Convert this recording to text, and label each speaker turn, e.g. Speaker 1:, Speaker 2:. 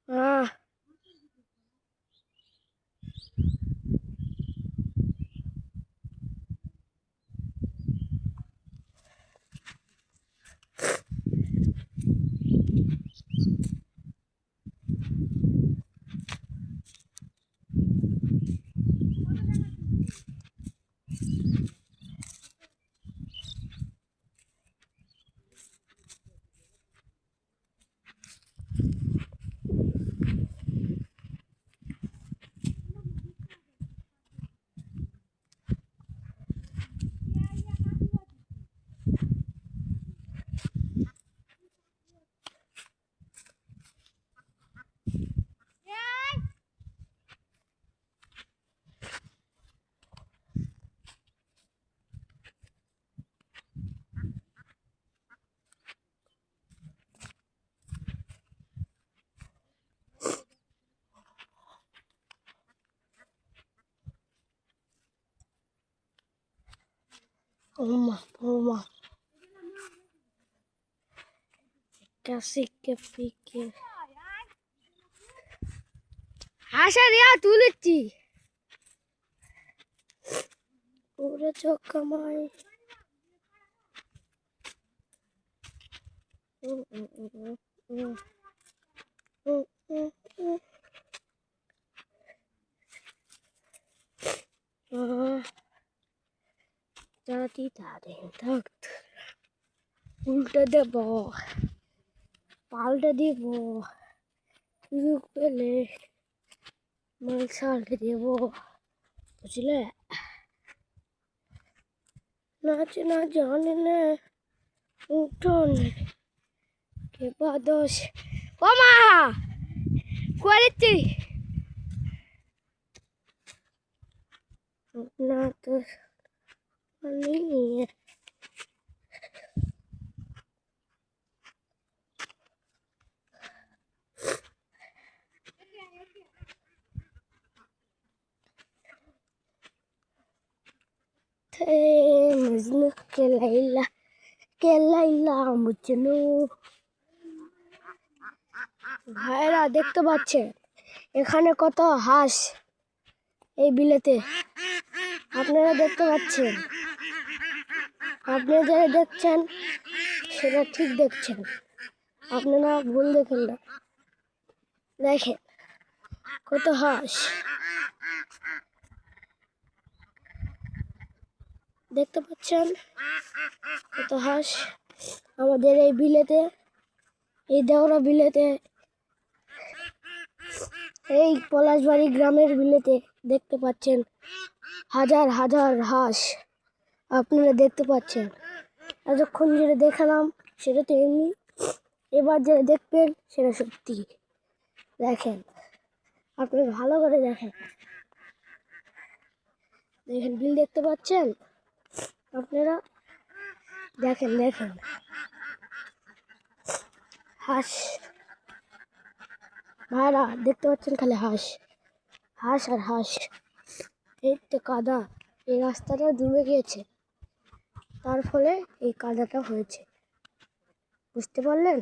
Speaker 1: আহ ওমা कैसे के पीके आशा रिया तुलची पूरे चौक कमाई जाती तारे तक उल्टे देव पाल्टे देव पेले मलसाल्टे देव बुझले नाचे ना जाने ने उठोन के बादोश ओमा क्वालिटी ना तो नहीं है मजनू के लाइला मजनू ভাইরা দেখতে পাচ্ছেন এখানে কত হাঁস এই বিলেতে আপনারা দেখতে পাচ্ছেন আপনারা যারা দেখছেন সেটা ঠিক দেখছেন আপনারা ভুল দেখেন না দেখেন কত হাঁস দেখতে পাচ্ছেন কত হাঁস আমাদের এই বিলেতে এই দেওরা বিলেতে এই পলাশবাড়ি গ্রামের বিলেতে দেখতে পাচ্ছেন হাজার হাজার হাঁস আপনারা দেখতে পাচ্ছেন এতক্ষণ যেটা দেখালাম সেটা তো এমনি এবার যেটা দেখবেন সেটা সত্যি দেখেন আপনারা ভালো করে দেখেন দেখেন বিল দেখতে পাচ্ছেন আপনারা দেখেন দেখেন হাঁস ভাইরা দেখতে পাচ্ছেন খালি হাঁস হাঁস আর হাঁস এই তো কাদা এই রাস্তাটা ডুবে গিয়েছে তার ফলে এই কাদাটা হয়েছে বুঝতে পারলেন।